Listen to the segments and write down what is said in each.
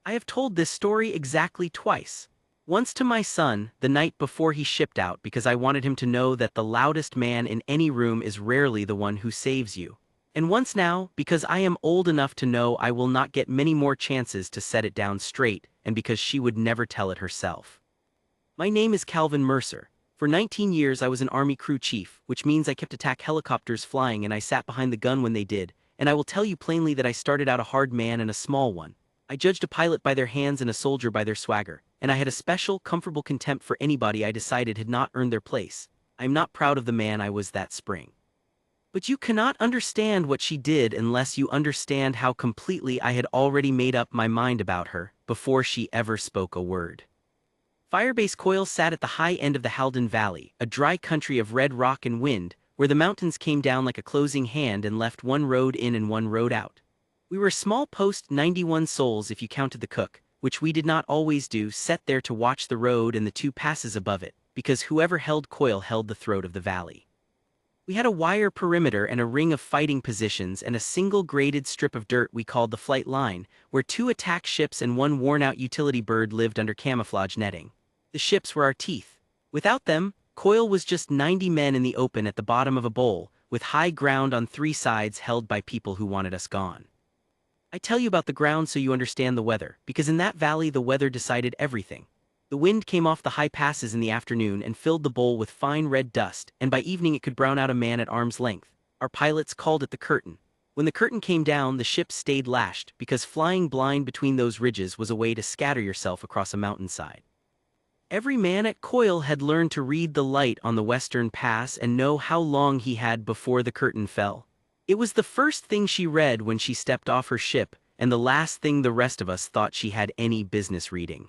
I have told this story exactly twice. Once to my son, the night before he shipped out because I wanted him to know that the loudest man in any room is rarely the one who saves you. And once now, because I am old enough to know I will not get many more chances to set it down straight, and because she would never tell it herself. My name is Calvin Mercer. For 19 years I was an Army crew chief, which means I kept attack helicopters flying and I sat behind the gun when they did, and I will tell you plainly that I started out a hard man and a small one. I judged a pilot by their hands and a soldier by their swagger, and I had a special, comfortable contempt for anybody I decided had not earned their place. I am not proud of the man I was that spring. But you cannot understand what she did unless you understand how completely I had already made up my mind about her, before she ever spoke a word. Firebase Coil sat at the high end of the Halden Valley, a dry country of red rock and wind, where the mountains came down like a closing hand and left one road in and one road out. We were a small post, 91 souls if you counted the cook, which we did not always do, set there to watch the road and the two passes above it, because whoever held Coil held the throat of the valley. We had a wire perimeter and a ring of fighting positions and a single graded strip of dirt we called the flight line, where two attack ships and one worn-out utility bird lived under camouflage netting. The ships were our teeth. Without them, Coil was just 90 men in the open at the bottom of a bowl, with high ground on three sides held by people who wanted us gone. I tell you about the ground so you understand the weather, because in that valley the weather decided everything. The wind came off the high passes in the afternoon and filled the bowl with fine red dust, and by evening it could brown out a man at arm's length. Our pilots called it the curtain. When the curtain came down, the ships stayed lashed, because flying blind between those ridges was a way to scatter yourself across a mountainside. Every man at Coil had learned to read the light on the western pass and know how long he had before the curtain fell. It was the first thing she read when she stepped off her ship, and the last thing the rest of us thought she had any business reading.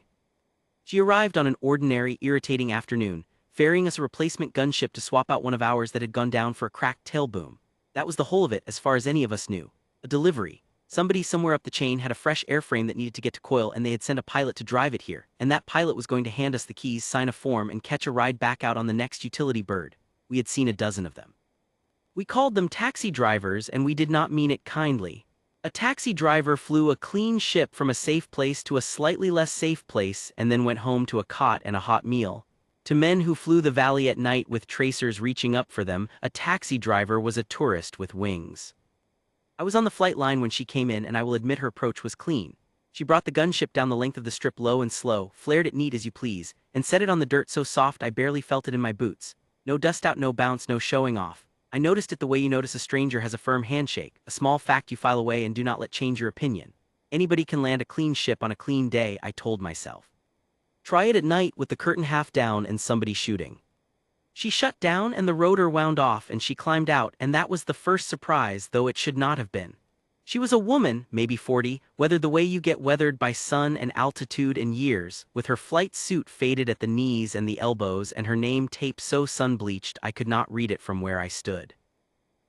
She arrived on an ordinary, irritating afternoon, ferrying us a replacement gunship to swap out one of ours that had gone down for a cracked tail boom. That was the whole of it as far as any of us knew. A delivery. Somebody somewhere up the chain had a fresh airframe that needed to get to Coil, and they had sent a pilot to drive it here, and that pilot was going to hand us the keys, sign a form, and catch a ride back out on the next utility bird. We had seen a dozen of them. We called them taxi drivers, and we did not mean it kindly. A taxi driver flew a clean ship from a safe place to a slightly less safe place and then went home to a cot and a hot meal. To men who flew the valley at night with tracers reaching up for them, a taxi driver was a tourist with wings. I was on the flight line when she came in, and I will admit her approach was clean. She brought the gunship down the length of the strip low and slow, flared it neat as you please, and set it on the dirt so soft I barely felt it in my boots. No dust out, no bounce, no showing off. I noticed it the way you notice a stranger has a firm handshake, a small fact you file away and do not let change your opinion. Anybody can land a clean ship on a clean day, I told myself. Try it at night with the curtain half down and somebody shooting. She shut down and the rotor wound off and she climbed out, and that was the first surprise, though it should not have been. She was a woman, maybe 40, weathered the way you get weathered by sun and altitude and years, with her flight suit faded at the knees and the elbows and her name taped so sun-bleached I could not read it from where I stood.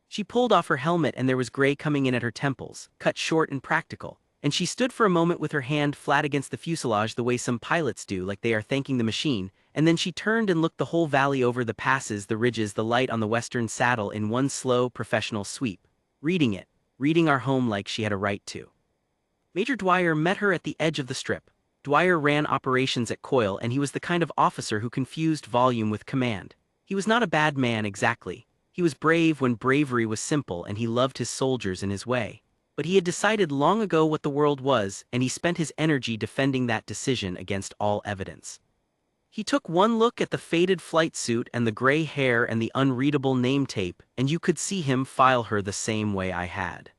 She pulled off her helmet and there was gray coming in at her temples, cut short and practical, and she stood for a moment with her hand flat against the fuselage the way some pilots do, like they are thanking the machine, and then she turned and looked the whole valley over, the passes, the ridges, the light on the western saddle in one slow, professional sweep, reading our home like she had a right to. Major Dwyer met her at the edge of the strip. Dwyer ran operations at Coil, and he was the kind of officer who confused volume with command. He was not a bad man exactly. He was brave when bravery was simple, and he loved his soldiers in his way. But he had decided long ago what the world was, and he spent his energy defending that decision against all evidence. He took one look at the faded flight suit and the gray hair and the unreadable name tape, and you could see him file her the same way I had.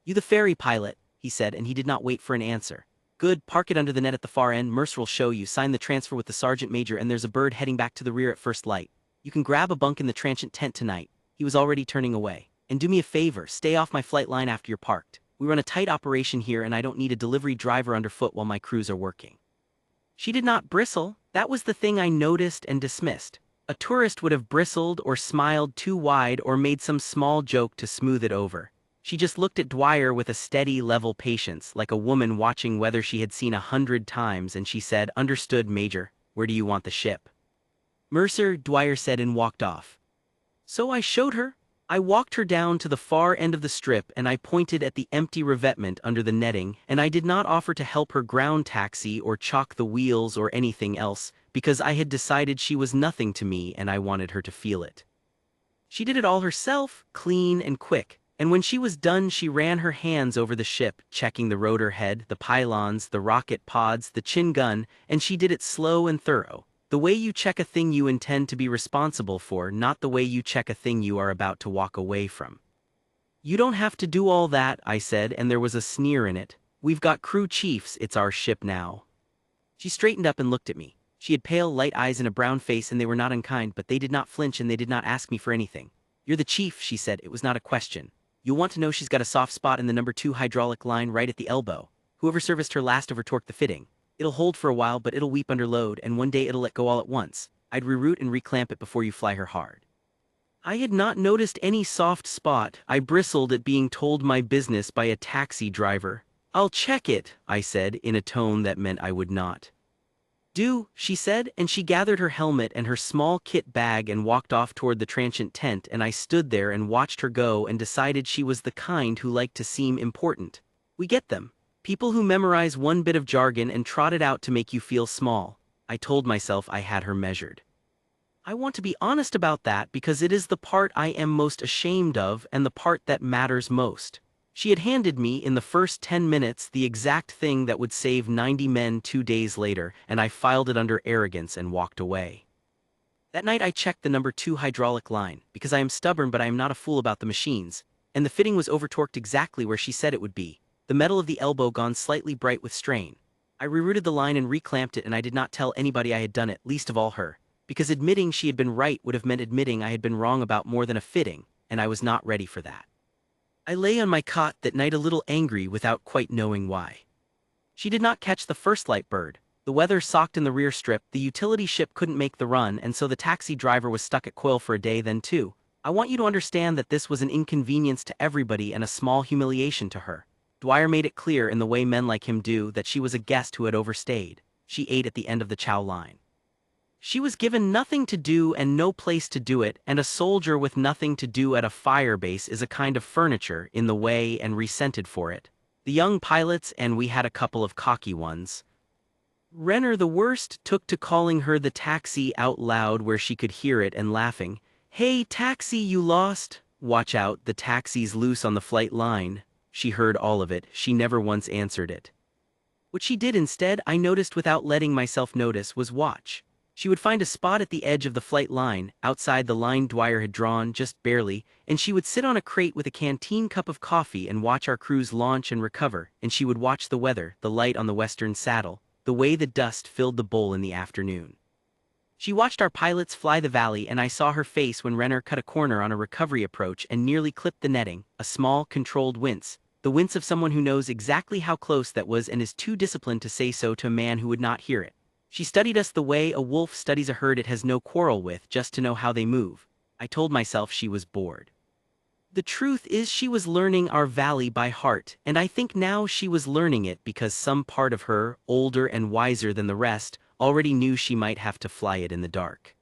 "You the ferry pilot," he said, and he did not wait for an answer. "Good, park it under the net at the far end, Mercer will show you, sign the transfer with the sergeant major, and there's a bird heading back to the rear at first light. You can grab a bunk in the transient tent tonight." He was already turning away. "And do me a favor, stay off my flight line after you're parked. We run a tight operation here and I don't need a delivery driver underfoot while my crews are working." She did not bristle. That was the thing I noticed and dismissed. A tourist would have bristled or smiled too wide or made some small joke to smooth it over. She just looked at Dwyer with a steady, level patience, like a woman watching weather she had seen 100 times, and she said, "Understood, Major. Where do you want the ship?" "Mercer," Dwyer said, and walked off. So I showed her. I walked her down to the far end of the strip and I pointed at the empty revetment under the netting, and I did not offer to help her ground taxi or chalk the wheels or anything else, because I had decided she was nothing to me and I wanted her to feel it. She did it all herself, clean and quick, and when she was done she ran her hands over the ship, checking the rotor head, the pylons, the rocket pods, the chin gun, and she did it slow and thorough. The way you check a thing you intend to be responsible for, not the way you check a thing you are about to walk away from. "You don't have to do all that," I said, and there was a sneer in it. "We've got crew chiefs, it's our ship now." She straightened up and looked at me. She had pale, light eyes and a brown face, and they were not unkind, but they did not flinch and they did not ask me for anything. "You're the chief," she said. It was not a question. "You'll want to know she's got a soft spot in the number 2 hydraulic line right at the elbow. Whoever serviced her last over-torqued the fitting. It'll hold for a while, but it'll weep under load, and one day it'll let go all at once. I'd reroute and reclamp it before you fly her hard." I had not noticed any soft spot. I bristled at being told my business by a taxi driver. "I'll check it," I said, in a tone that meant I would not. "Do," she said, and she gathered her helmet and her small kit bag and walked off toward the transient tent, and I stood there and watched her go and decided she was the kind who liked to seem important. We get them. People who memorize one bit of jargon and trot it out to make you feel small. I told myself I had her measured. I want to be honest about that because it is the part I am most ashamed of and the part that matters most. She had handed me in the first 10 minutes the exact thing that would save 90 men 2 days later, and I filed it under arrogance and walked away. That night I checked the number 2 hydraulic line, because I am stubborn but I am not a fool about the machines, and the fitting was over-torqued exactly where she said it would be. The metal of the elbow gone slightly bright with strain. I rerouted the line and reclamped it, and I did not tell anybody I had done it, least of all her, because admitting she had been right would have meant admitting I had been wrong about more than a fitting, and I was not ready for that. I lay on my cot that night a little angry without quite knowing why. She did not catch the first light bird. The weather socked in the rear strip, the utility ship couldn't make the run, and so the taxi driver was stuck at Coil for a day then too. I want you to understand that this was an inconvenience to everybody and a small humiliation to her. Dwyer made it clear in the way men like him do that she was a guest who had overstayed. She ate at the end of the chow line. She was given nothing to do and no place to do it, and a soldier with nothing to do at a firebase is a kind of furniture in the way and resented for it. The young pilots, and we had a couple of cocky ones. Renner the worst took to calling her the taxi out loud where she could hear it and laughing. "Hey taxi, you lost? Watch out, the taxi's loose on the flight line." She heard all of it, she never once answered it. What she did instead, I noticed without letting myself notice, was watch. She would find a spot at the edge of the flight line, outside the line Dwyer had drawn, just barely, and she would sit on a crate with a canteen cup of coffee and watch our crews launch and recover, and she would watch the weather, the light on the western saddle, the way the dust filled the bowl in the afternoon. She watched our pilots fly the valley, and I saw her face when Renner cut a corner on a recovery approach and nearly clipped the netting, a small, controlled wince, the wince of someone who knows exactly how close that was and is too disciplined to say so to a man who would not hear it. She studied us the way a wolf studies a herd it has no quarrel with, just to know how they move. I told myself she was bored. The truth is she was learning our valley by heart, and I think now she was learning it because some part of her, older and wiser than the rest, already knew she might have to fly it in the dark.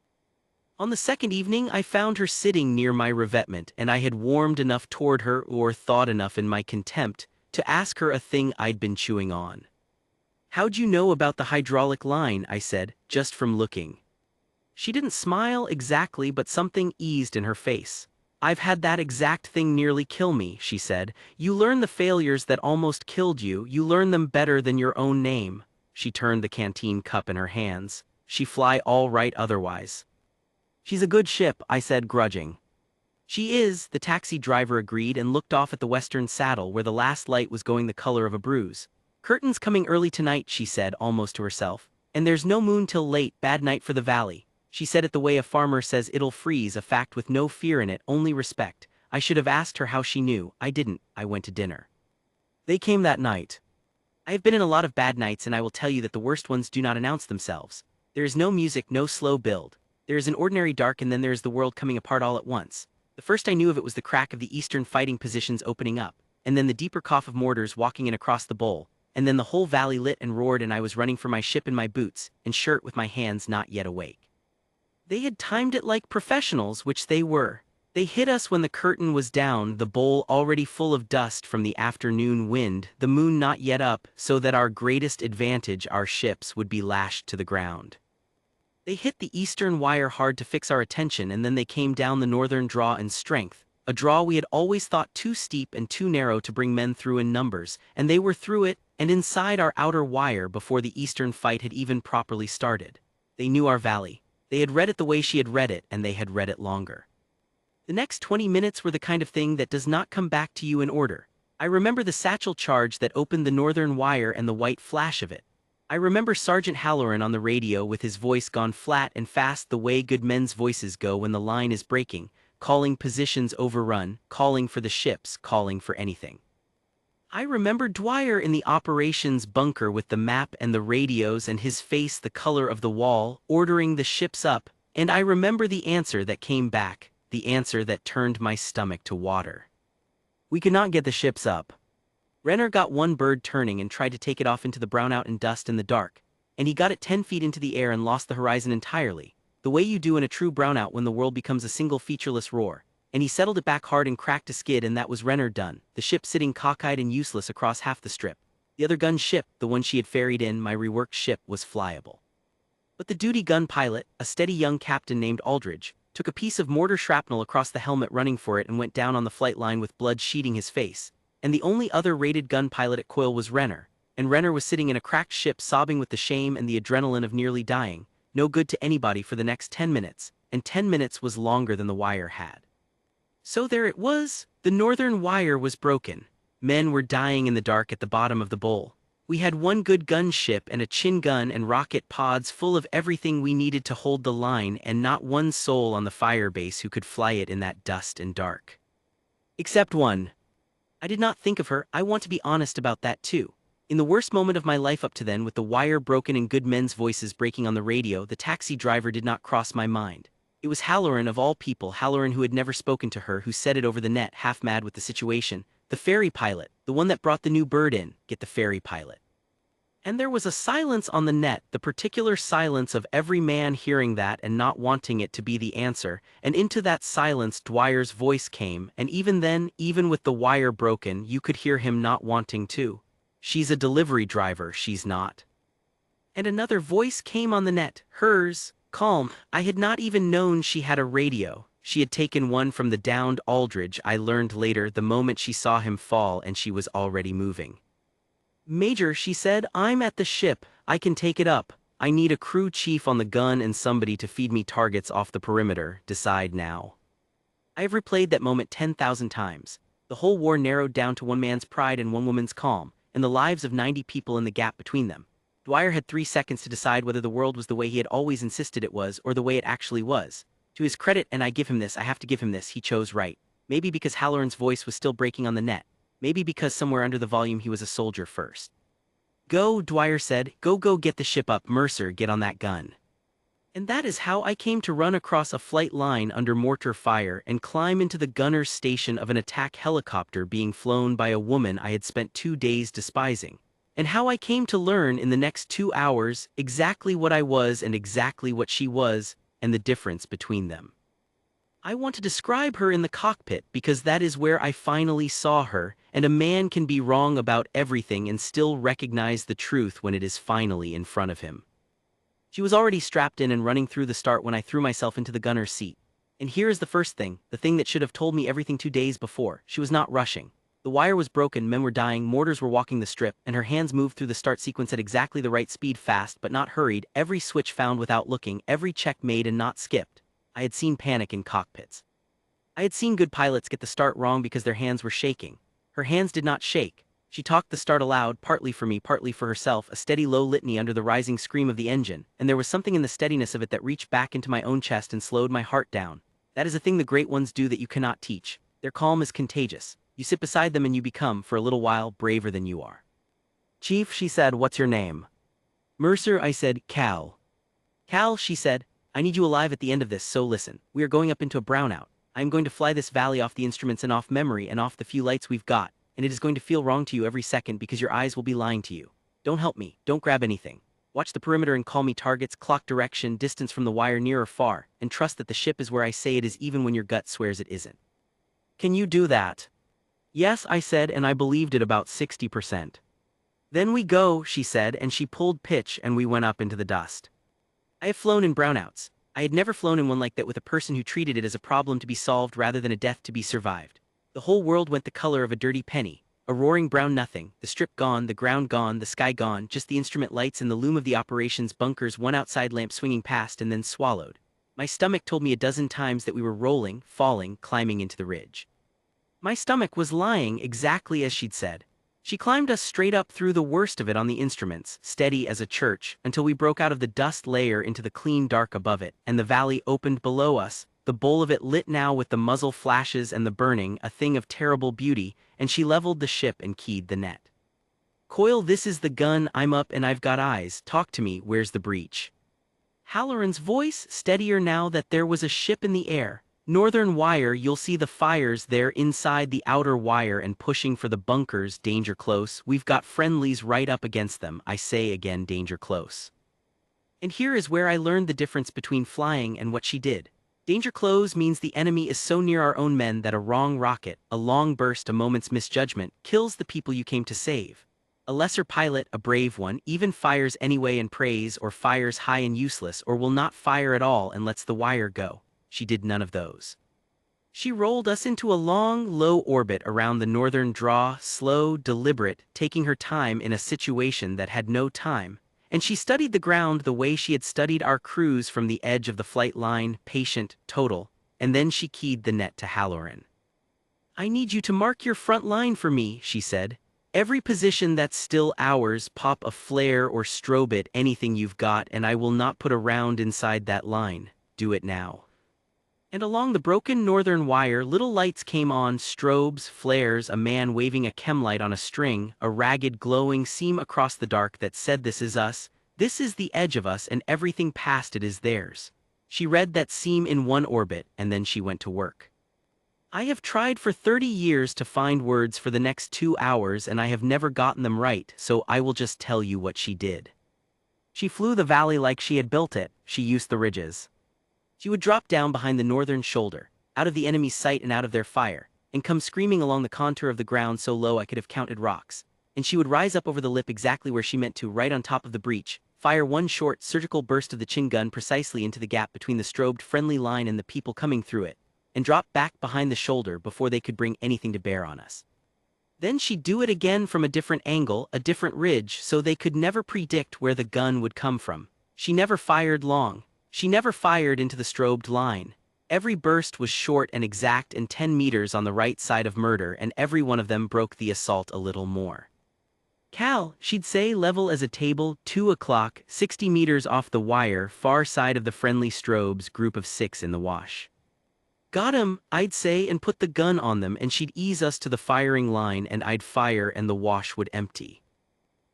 On the second evening I found her sitting near my revetment, and I had warmed enough toward her, or thawed enough in my contempt, to ask her a thing I'd been chewing on. "How'd you know about the hydraulic line?" I said, "just from looking." She didn't smile exactly, but something eased in her face. "I've had that exact thing nearly kill me," she said. "You learn the failures that almost killed you, you learn them better than your own name." She turned the canteen cup in her hands. "She fly all right otherwise." "She's a good ship," I said, grudging. "She is," the taxi driver agreed and looked off at the western saddle where the last light was going the color of a bruise. "Curtains coming early tonight," she said, almost to herself. "And there's no moon till late, bad night for the valley." She said it the way a farmer says it'll freeze, a fact with no fear in it, only respect. I should have asked her how she knew. I didn't. I went to dinner. They came that night. I have been in a lot of bad nights, and I will tell you that the worst ones do not announce themselves. There is no music, no slow build. There is an ordinary dark, and then there is the world coming apart all at once. The first I knew of it was the crack of the eastern fighting positions opening up, and then the deeper cough of mortars walking in across the bowl, and then the whole valley lit and roared, and I was running for my ship in my boots and shirt with my hands not yet awake. They had timed it like professionals, which they were. They hit us when the curtain was down, the bowl already full of dust from the afternoon wind, the moon not yet up, so that our greatest advantage, our ships, would be lashed to the ground. They hit the eastern wire hard to fix our attention, and then they came down the northern draw in strength, a draw we had always thought too steep and too narrow to bring men through in numbers, and they were through it, and inside our outer wire before the eastern fight had even properly started. They knew our valley. They had read it the way she had read it, and they had read it longer. The next 20 minutes were the kind of thing that does not come back to you in order. I remember the satchel charge that opened the northern wire and the white flash of it. I remember Sergeant Halloran on the radio with his voice gone flat and fast the way good men's voices go when the line is breaking, calling positions overrun, calling for the ships, calling for anything. I remember Dwyer in the operations bunker with the map and the radios and his face the color of the wall, ordering the ships up, and I remember the answer that came back. The answer that turned my stomach to water. We could not get the ships up. Renner got one bird turning and tried to take it off into the brownout and dust in the dark, and he got it 10 feet into the air and lost the horizon entirely, the way you do in a true brownout when the world becomes a single featureless roar, and he settled it back hard and cracked a skid, and that was Renner done, the ship sitting cockeyed and useless across half the strip. The other gun ship, the one she had ferried in, my reworked ship, was flyable. But the duty gun pilot, a steady young captain named Aldridge, took a piece of mortar shrapnel across the helmet running for it and went down on the flight line with blood sheeting his face, and the only other rated gun pilot at Coil was Renner, and Renner was sitting in a cracked ship sobbing with the shame and the adrenaline of nearly dying, no good to anybody for the next 10 minutes, and 10 minutes was longer than the wire had. So there it was, the northern wire was broken. Men were dying in the dark at the bottom of the bowl. We had one good gunship and a chin gun and rocket pods full of everything we needed to hold the line, and not one soul on the firebase who could fly it in that dust and dark. Except one. I did not think of her. I want to be honest about that too. In the worst moment of my life up to then, with the wire broken and good men's voices breaking on the radio, the taxi driver did not cross my mind. It was Halloran of all people, Halloran who had never spoken to her, who said it over the net, half mad with the situation. The ferry pilot, the one that brought the new bird in, get the ferry pilot. And there was a silence on the net, the particular silence of every man hearing that and not wanting it to be the answer, and into that silence Dwyer's voice came, and even then, even with the wire broken, you could hear him not wanting to. She's a delivery driver, she's not. And another voice came on the net, hers, calm. I had not even known she had a radio. She had taken one from the downed Aldridge, I learned later, the moment she saw him fall, and she was already moving. Major, she said, I'm at the ship. I can take it up. I need a crew chief on the gun and somebody to feed me targets off the perimeter. Decide now. I have replayed that moment 10,000 times. The whole war narrowed down to one man's pride and one woman's calm, and the lives of 90 people in the gap between them. Dwyer had 3 seconds to decide whether the world was the way he had always insisted it was, or the way it actually was. To his credit, and I give him this, I have to give him this, he chose right. Maybe because Halloran's voice was still breaking on the net. Maybe because somewhere under the volume he was a soldier first. Go, Dwyer said, go get the ship up, Mercer, get on that gun. And that is how I came to run across a flight line under mortar fire and climb into the gunner's station of an attack helicopter being flown by a woman I had spent 2 days despising. And how I came to learn in the next 2 hours exactly what I was and exactly what she was, and the difference between them. I want to describe her in the cockpit because that is where I finally saw her, and a man can be wrong about everything and still recognize the truth when it is finally in front of him. She was already strapped in and running through the start when I threw myself into the gunner's seat. And here is the first thing, the thing that should have told me everything 2 days before. She was not rushing. The wire was broken, men were dying, mortars were walking the strip, and her hands moved through the start sequence at exactly the right speed, fast but not hurried, every switch found without looking, every check made and not skipped. I had seen panic in cockpits. I had seen good pilots get the start wrong because their hands were shaking. Her hands did not shake. She talked the start aloud, partly for me, partly for herself, a steady low litany under the rising scream of the engine, and there was something in the steadiness of it that reached back into my own chest and slowed my heart down. That is a thing the great ones do that you cannot teach. Their calm is contagious. You sit beside them and you become, for a little while, braver than you are. Chief, she said, what's your name? Mercer, I said. Cal. Cal, she said, I need you alive at the end of this, so listen. We are going up into a brownout. I am going to fly this valley off the instruments and off memory and off the few lights we've got, and it is going to feel wrong to you every second because your eyes will be lying to you. Don't help me, don't grab anything. Watch the perimeter and call me targets, clock direction, distance from the wire near or far, and trust that the ship is where I say it is even when your gut swears it isn't. Can you do that? Yes, I said, and I believed it about 60%. Then we go, she said, and she pulled pitch and we went up into the dust. I have flown in brownouts. I had never flown in one like that with a person who treated it as a problem to be solved rather than a death to be survived. The whole world went the color of a dirty penny. A roaring brown nothing, the strip gone, the ground gone, the sky gone, just the instrument lights and the loom of the operations bunkers, one outside lamp swinging past and then swallowed. My stomach told me a dozen times that we were rolling, falling, climbing into the ridge. My stomach was lying exactly as she'd said. She climbed us straight up through the worst of it on the instruments, steady as a church, until we broke out of the dust layer into the clean dark above it, and the valley opened below us, the bowl of it lit now with the muzzle flashes and the burning, a thing of terrible beauty, and she leveled the ship and keyed the net. Coil, this is the gun, I'm up and I've got eyes, talk to me, where's the breach? Halloran's voice, steadier now that there was a ship in the air. Northern wire, you'll see the fires there inside the outer wire and pushing for the bunkers, danger close, we've got friendlies right up against them, I say again, danger close. And here is where I learned the difference between flying and what she did. Danger close means the enemy is so near our own men that a wrong rocket, a long burst, a moment's misjudgment, kills the people you came to save. A lesser pilot, a brave one, even fires anyway and prays or fires high and useless or will not fire at all and lets the wire go. She did none of those. She rolled us into a long, low orbit around the northern draw, slow, deliberate, taking her time in a situation that had no time, and she studied the ground the way she had studied our crews from the edge of the flight line, patient, total, and then she keyed the net to Halloran. I need you to mark your front line for me, she said. Every position that's still ours, pop a flare or strobe it, anything you've got, and I will not put a round inside that line. Do it now. And along the broken northern wire, little lights came on, strobes, flares, a man waving a chemlight on a string, a ragged glowing seam across the dark that said this is us, this is the edge of us and everything past it is theirs. She read that seam in one orbit and then she went to work. I have tried for 30 years to find words for the next 2 hours and I have never gotten them right, so I will just tell you what she did. She flew the valley like she had built it, she used the ridges. She would drop down behind the northern shoulder, out of the enemy's sight and out of their fire, and come screaming along the contour of the ground so low I could have counted rocks. And she would rise up over the lip exactly where she meant to, right on top of the breach, fire one short, surgical burst of the chin gun precisely into the gap between the strobed friendly line and the people coming through it, and drop back behind the shoulder before they could bring anything to bear on us. Then she'd do it again from a different angle, a different ridge, so they could never predict where the gun would come from. She never fired long. She never fired into the strobed line. Every burst was short and exact and 10 meters on the right side of murder, and every one of them broke the assault a little more. Cal, she'd say, level as a table, 2 o'clock, 60 meters off the wire, far side of the friendly strobes, group of 6 in the wash. Got 'em, I'd say, and put the gun on them, and she'd ease us to the firing line, and I'd fire and the wash would empty.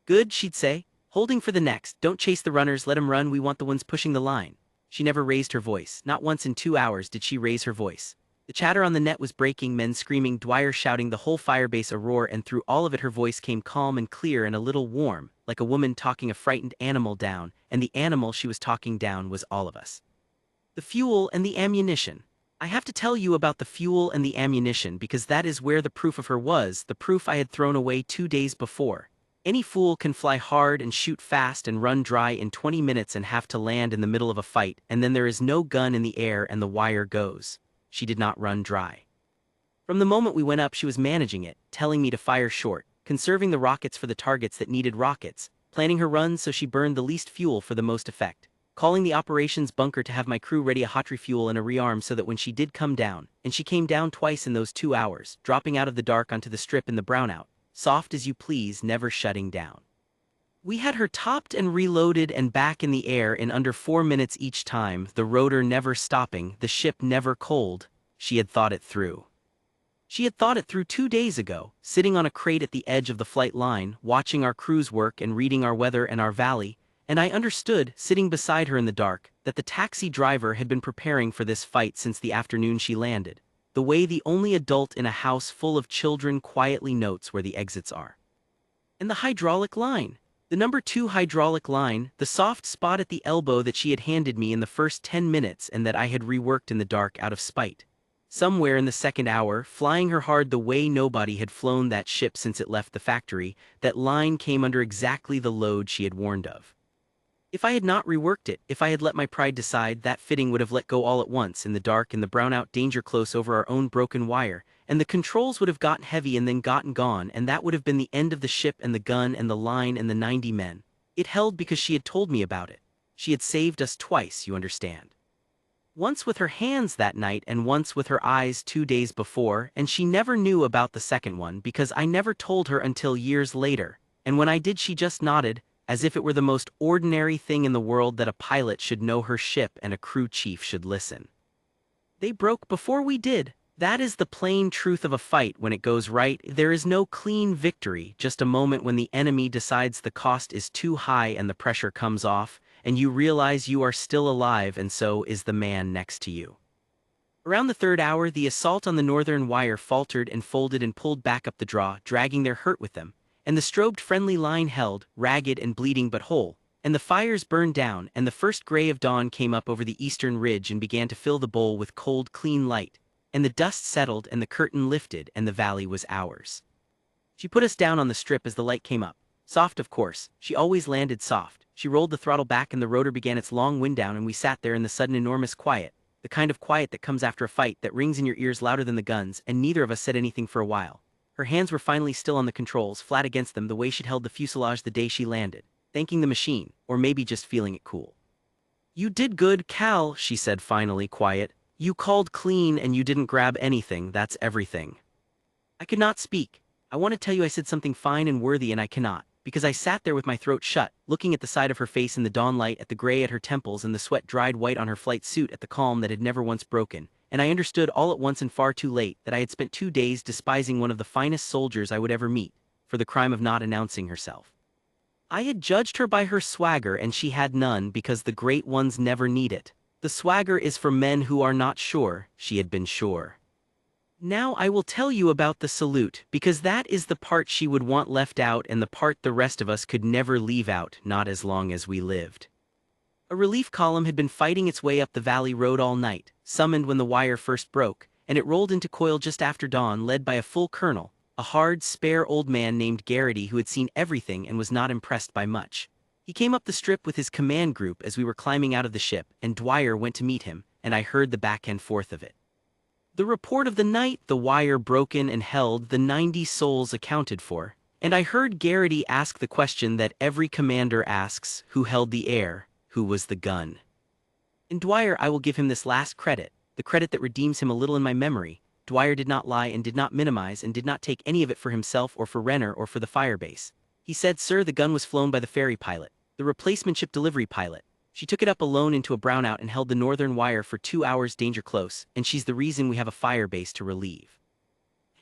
Good, she'd say, holding for the next, don't chase the runners, let 'em run, we want the ones pushing the line. She never raised her voice. Not once in 2 hours did she raise her voice. The chatter on the net was breaking, men screaming, Dwyer shouting, the whole firebase a roar, and through all of it her voice came calm and clear and a little warm, like a woman talking a frightened animal down, and the animal she was talking down was all of us. The fuel and the ammunition. I have to tell you about the fuel and the ammunition because that is where the proof of her was, the proof I had thrown away 2 days before. Any fool can fly hard and shoot fast and run dry in 20 minutes and have to land in the middle of a fight, and then there is no gun in the air and the wire goes. She did not run dry. From the moment we went up she was managing it, telling me to fire short, conserving the rockets for the targets that needed rockets, planning her runs so she burned the least fuel for the most effect, calling the operations bunker to have my crew ready a hot refuel and a rearm so that when she did come down, and she came down twice in those 2 hours, dropping out of the dark onto the strip in the brownout, soft as you please, never shutting down. We had her topped and reloaded and back in the air in under 4 minutes each time, the rotor never stopping, the ship never cold. She had thought it through. She had thought it through 2 days ago, sitting on a crate at the edge of the flight line, watching our crews work and reading our weather and our valley, and I understood, sitting beside her in the dark, that the taxi driver had been preparing for this fight since the afternoon she landed. The way the only adult in a house full of children quietly notes where the exits are. And the hydraulic line. The number 2 hydraulic line, the soft spot at the elbow that she had handed me in the first 10 minutes and that I had reworked in the dark out of spite. Somewhere in the second hour, flying her hard the way nobody had flown that ship since it left the factory, that line came under exactly the load she had warned of. If I had not reworked it, if I had let my pride decide, that fitting would have let go all at once in the dark in the brownout danger close over our own broken wire, and the controls would have gotten heavy and then gotten gone, and that would have been the end of the ship and the gun and the line and the 90 men. It held because she had told me about it. She had saved us twice, you understand. Once with her hands that night and once with her eyes 2 days before, and she never knew about the second one because I never told her until years later, and when I did she just nodded, as if it were the most ordinary thing in the world that a pilot should know her ship and a crew chief should listen. They broke before we did. That is the plain truth of a fight. When it goes right, there is no clean victory, just a moment when the enemy decides the cost is too high and the pressure comes off, and you realize you are still alive and so is the man next to you. Around the third hour, the assault on the northern wire faltered and folded and pulled back up the draw, dragging their hurt with them, and the strobed friendly line held, ragged and bleeding but whole, and the fires burned down, and the first gray of dawn came up over the eastern ridge and began to fill the bowl with cold, clean light, and the dust settled and the curtain lifted and the valley was ours. She put us down on the strip as the light came up. Soft, of course, she always landed soft. She rolled the throttle back and the rotor began its long wind down, and we sat there in the sudden enormous quiet, the kind of quiet that comes after a fight that rings in your ears louder than the guns, and neither of us said anything for a while. Her hands were finally still on the controls, flat against them the way she'd held the fuselage the day she landed, thanking the machine, or maybe just feeling it cool. "You did good, Cal," she said finally, quiet. "You called clean and you didn't grab anything, that's everything." I could not speak. I want to tell you I said something fine and worthy and I cannot, because I sat there with my throat shut, looking at the side of her face in the dawn light, at the gray at her temples and the sweat dried white on her flight suit, at the calm that had never once broken, and I understood all at once and far too late that I had spent 2 days despising one of the finest soldiers I would ever meet, for the crime of not announcing herself. I had judged her by her swagger and she had none, because the great ones never need it. The swagger is for men who are not sure. She had been sure. Now I will tell you about the salute, because that is the part she would want left out and the part the rest of us could never leave out, not as long as we lived. A relief column had been fighting its way up the valley road all night, summoned when the wire first broke, and it rolled into coil just after dawn, led by a full colonel, a hard, spare old man named Garrity who had seen everything and was not impressed by much. He came up the strip with his command group as we were climbing out of the ship, and Dwyer went to meet him, and I heard the back and forth of it. The report of the night, the wire broken and held, the 90 souls accounted for, and I heard Garrity ask the question that every commander asks: who held the air, who was the gun? In Dwyer I will give him this last credit, the credit that redeems him a little in my memory. Dwyer did not lie and did not minimize and did not take any of it for himself or for Renner or for the firebase. He said, "Sir, the gun was flown by the Ferry pilot, the replacement ship delivery pilot. She took it up alone into a brownout and held the northern wire for 2 hours danger close, and she's the reason we have a firebase to relieve."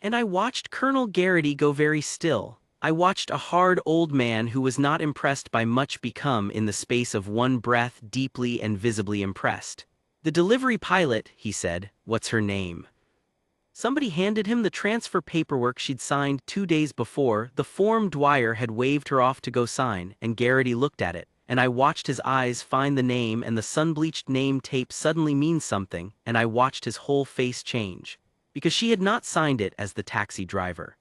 And I watched Colonel Garrity go very still. I watched a hard old man who was not impressed by much become, in the space of one breath, deeply and visibly impressed. "The delivery pilot," he said. "What's her name?" Somebody handed him the transfer paperwork she'd signed 2 days before, the form Dwyer had waved her off to go sign, and Garrity looked at it, and I watched his eyes find the name, and the sun-bleached name tape suddenly means something, and I watched his whole face change. Because she had not signed it as the taxi driver.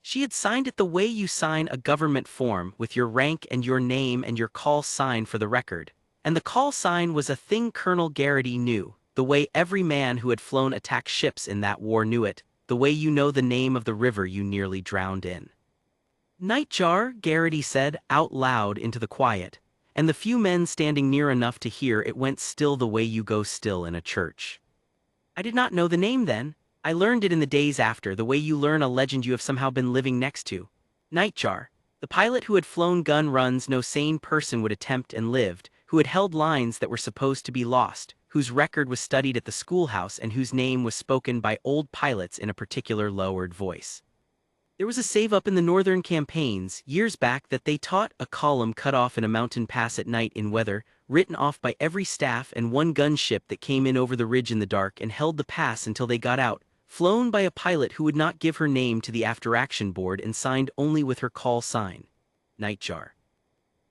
She had signed it the way you sign a government form, with your rank and your name and your call sign for the record. And the call sign was a thing Colonel Garrity knew, the way every man who had flown attack ships in that war knew it, the way you know the name of the river you nearly drowned in. "Nightjar," Garrity said, out loud into the quiet, and the few men standing near enough to hear it went still the way you go still in a church. I did not know the name then. I learned it in the days after, the way you learn a legend you have somehow been living next to. Nightjar, the pilot who had flown gun runs no sane person would attempt and lived, who had held lines that were supposed to be lost, whose record was studied at the schoolhouse and whose name was spoken by old pilots in a particular lowered voice. There was a save-up in the northern campaigns, years back, that they taught, a column cut off in a mountain pass at night in weather, written off by every staff and one gunship that came in over the ridge in the dark and held the pass until they got out, flown by a pilot who would not give her name to the after-action board and signed only with her call sign. Nightjar.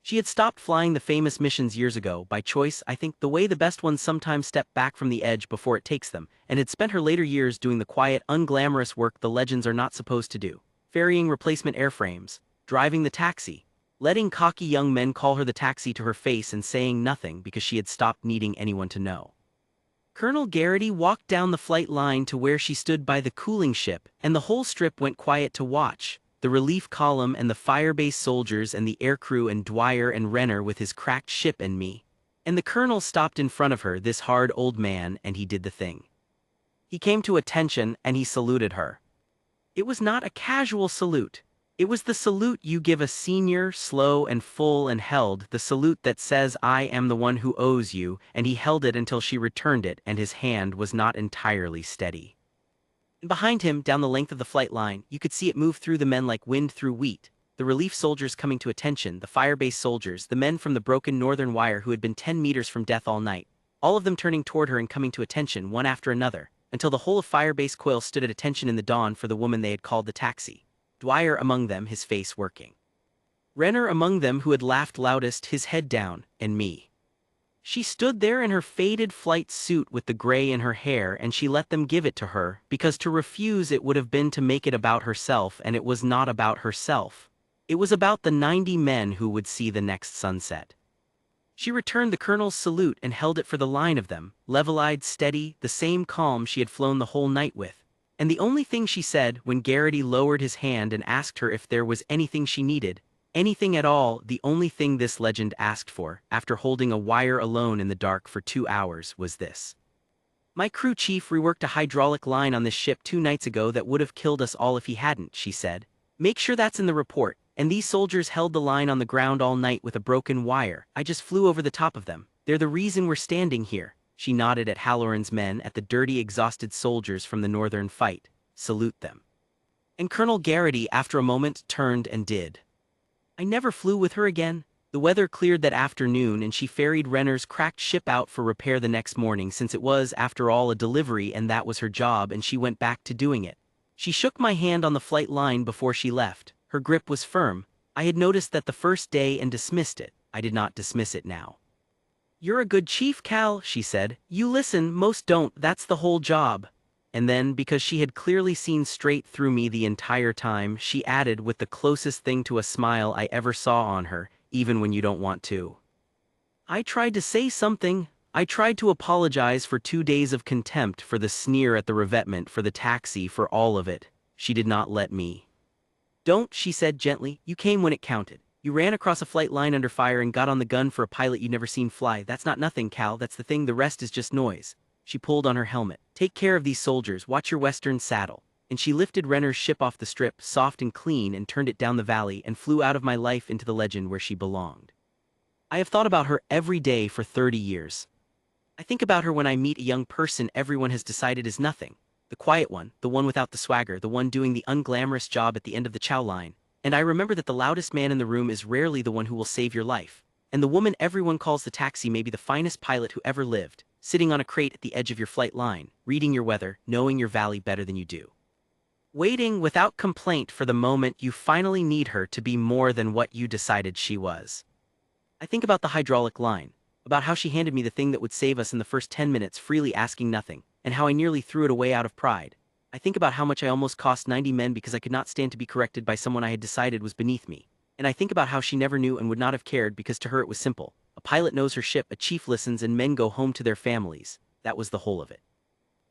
She had stopped flying the famous missions years ago, by choice, I think, the way the best ones sometimes step back from the edge before it takes them, and had spent her later years doing the quiet, unglamorous work the legends are not supposed to do. Ferrying replacement airframes, driving the taxi, letting cocky young men call her the taxi to her face and saying nothing because she had stopped needing anyone to know. Colonel Garrity walked down the flight line to where she stood by the cooling ship, and the whole strip went quiet to watch. The relief column and the firebase soldiers and the aircrew and Dwyer and Renner with his cracked ship and me. And the colonel stopped in front of her, this hard old man, and he did the thing. He came to attention and he saluted her. It was not a casual salute. It was the salute you give a senior, slow and full, and held, the salute that says, "I am the one who owes you," and he held it until she returned it, and his hand was not entirely steady. And behind him, down the length of the flight line, you could see it move through the men like wind through wheat, the relief soldiers coming to attention, the firebase soldiers, the men from the broken northern wire who had been 10 meters from death all night, all of them turning toward her and coming to attention one after another, until the whole of firebase Quill stood at attention in the dawn for the woman they had called the taxi. Dwyer among them, his face working. Renner among them, who had laughed loudest, his head down, and me. She stood there in her faded flight suit with the gray in her hair, and she let them give it to her, because to refuse it would have been to make it about herself, and it was not about herself. It was about the 90 men who would see the next sunset. She returned the colonel's salute and held it for the line of them, level-eyed, steady, the same calm she had flown the whole night with. And the only thing she said, when Garrity lowered his hand and asked her if there was anything she needed, anything at all, the only thing this legend asked for, after holding a wire alone in the dark for 2 hours, was this. "My crew chief reworked a hydraulic line on this ship 2 nights ago that would have killed us all if he hadn't," she said. "Make sure that's in the report. And these soldiers held the line on the ground all night with a broken wire. I just flew over the top of them. They're the reason we're standing here." She nodded at Halloran's men, at the dirty, exhausted soldiers from the northern fight. "Salute them." And Colonel Garrity, after a moment, turned and did. I never flew with her again. The weather cleared that afternoon and she ferried Renner's cracked ship out for repair the next morning, since it was, after all, a delivery and that was her job, and she went back to doing it. She shook my hand on the flight line before she left. Her grip was firm. I had noticed that the first day and dismissed it. I did not dismiss it now. "You're a good chief, Cal," she said. "You listen, most don't, that's the whole job." And then, because she had clearly seen straight through me the entire time, she added with the closest thing to a smile I ever saw on her, "Even when you don't want to." I tried to say something. I tried to apologize for 2 days of contempt, for the sneer at the revetment, for the taxi, for all of it. She did not let me. "Don't," she said gently. "You came when it counted. You ran across a flight line under fire and got on the gun for a pilot you'd never seen fly. That's not nothing, Cal, that's the thing, the rest is just noise." She pulled on her helmet. "Take care of these soldiers, watch your western saddle." And she lifted Renner's ship off the strip, soft and clean, and turned it down the valley and flew out of my life into the legend where she belonged. I have thought about her every day for 30 years. I think about her when I meet a young person everyone has decided is nothing. The quiet one, the one without the swagger, the one doing the unglamorous job at the end of the chow line. And I remember that the loudest man in the room is rarely the one who will save your life. And the woman everyone calls the taxi may be the finest pilot who ever lived, sitting on a crate at the edge of your flight line, reading your weather, knowing your valley better than you do. Waiting without complaint for the moment you finally need her to be more than what you decided she was. I think about the hydraulic line, about how she handed me the thing that would save us in the first 10 minutes, freely asking nothing, and how I nearly threw it away out of pride. I think about how much I almost cost 90 men because I could not stand to be corrected by someone I had decided was beneath me. And I think about how she never knew and would not have cared because to her it was simple. A pilot knows her ship, a chief listens, and men go home to their families. That was the whole of it.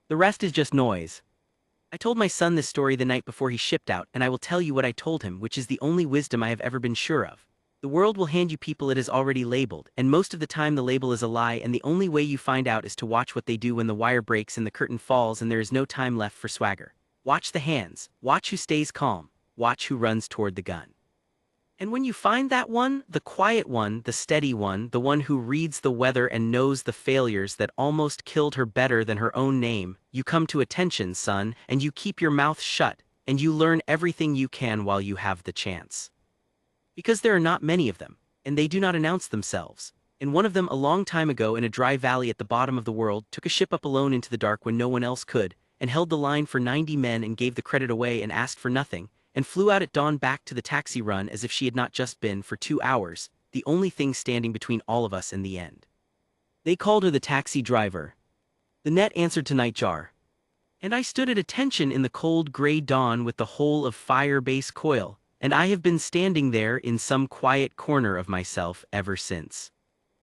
The rest is just noise. I told my son this story the night before he shipped out, and I will tell you what I told him, which is the only wisdom I have ever been sure of. The world will hand you people it is already labeled, and most of the time the label is a lie, and the only way you find out is to watch what they do when the wire breaks and the curtain falls and there is no time left for swagger. Watch the hands, watch who stays calm, watch who runs toward the gun. And when you find that one, the quiet one, the steady one, the one who reads the weather and knows the failures that almost killed her better than her own name, you come to attention, son, and you keep your mouth shut, and you learn everything you can while you have the chance. Because there are not many of them, and they do not announce themselves. And one of them, a long time ago in a dry valley at the bottom of the world, took a ship up alone into the dark when no one else could, and held the line for 90 men and gave the credit away and asked for nothing, and flew out at dawn back to the taxi run as if she had not just been for 2 hours, the only thing standing between all of us and the end. They called her the taxi driver. The net answered to Nightjar. And I stood at attention in the cold gray dawn with the whole of firebase coil, and I have been standing there in some quiet corner of myself ever since.